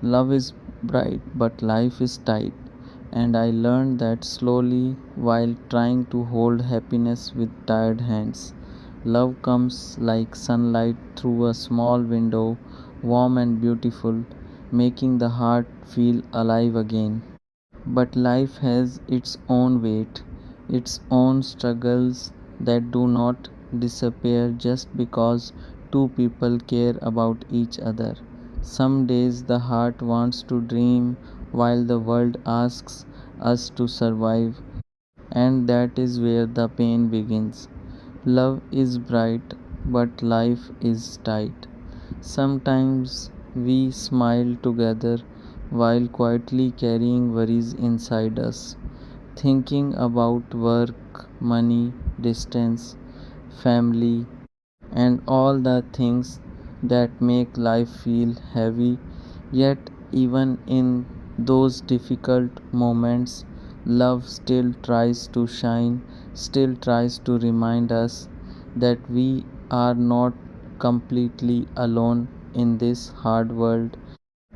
Love is bright, but life is tight. And I learned that slowly while trying to hold happiness with tired hands. Love comes like sunlight through a small window, warm and beautiful, making the heart feel alive again. But life has its own weight, its own struggles that do not disappear just because two people care about each other. Some days the heart wants to dream while the world asks us to survive, and that is where the pain begins. Love is bright, but life is tight. Sometimes we smile together while quietly carrying worries inside us, thinking about work, money, distance, family, and all the things that make life feel heavy. Yet, even in those difficult moments, love still tries to shine, still tries to remind us that we are not completely alone in this hard world.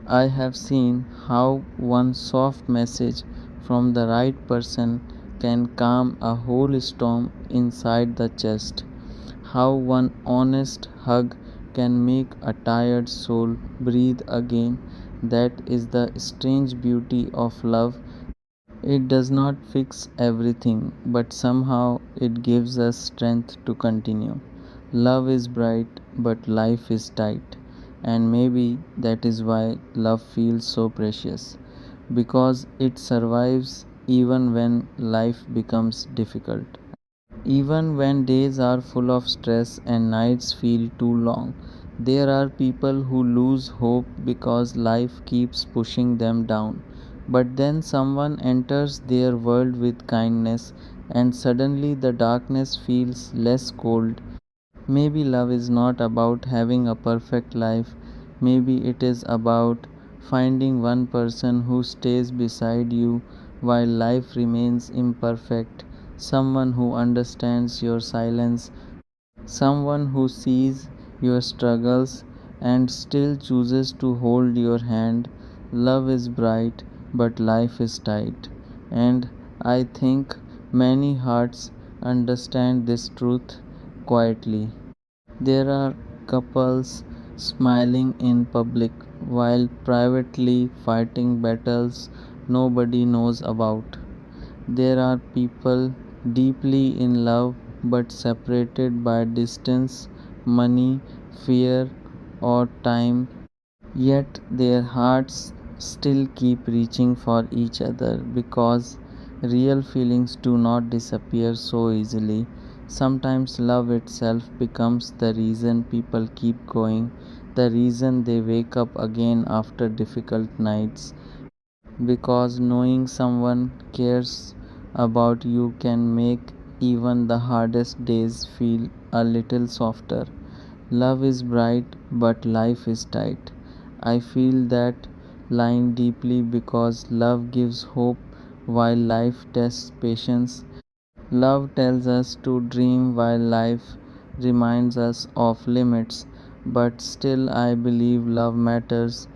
I have seen how one soft message from the right person can calm a whole storm inside the chest. How one honest hug can make a tired soul breathe again. That is the strange beauty of love. It does not fix everything, but somehow it gives us strength to continue. Love is bright, but life is tight. And maybe that is why love feels so precious. Because it survives even when life becomes difficult. Even when days are full of stress and nights feel too long, there are people who lose hope because life keeps pushing them down. But then someone enters their world with kindness, and suddenly the darkness feels less cold. Maybe love is not about having a perfect life, maybe it is about finding one person who stays beside you while life remains imperfect, someone who understands your silence, someone who sees your struggles and still chooses to hold your hand. Love is bright, but life is tight. And I think many hearts understand this truth quietly. There are couples smiling in public while privately fighting battles nobody knows about. There are people deeply in love but separated by distance, money, fear, or time, yet their hearts still keep reaching for each other because real feelings do not disappear so easily. Sometimes love itself becomes the reason people keep going, the reason they wake up again after difficult nights, because knowing someone cares about you can make even the hardest days feel a little softer. Love is bright, but life is tight. I feel that line deeply because love gives hope while life tests patience. Love tells us to dream while life reminds us of limits, but still, I believe love matters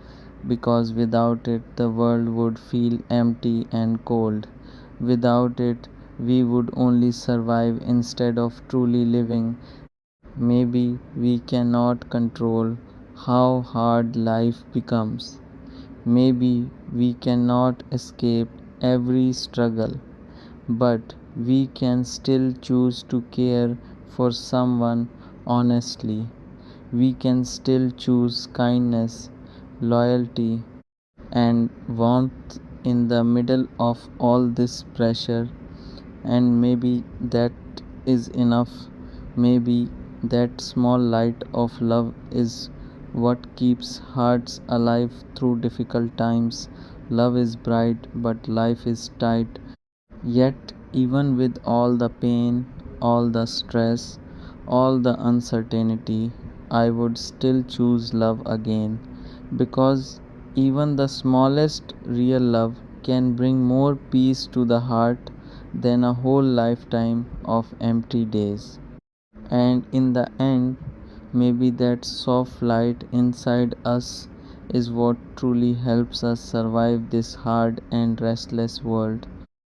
because without it, the world would feel empty and cold. Without it, we would only survive instead of truly living. Maybe we cannot control how hard life becomes. Maybe we cannot escape every struggle, but we can still choose to care for someone honestly. We can still choose kindness, loyalty, and warmth in the middle of all this pressure. And maybe that is enough. Maybe that small light of love is what keeps hearts alive through difficult times. Love is bright, but life is tight. Yet, even with all the pain, all the stress, all the uncertainty, I would still choose love again because even the smallest real love can bring more peace to the heart than a whole lifetime of empty days. And in the end, maybe that soft light inside us is what truly helps us survive this hard and restless world.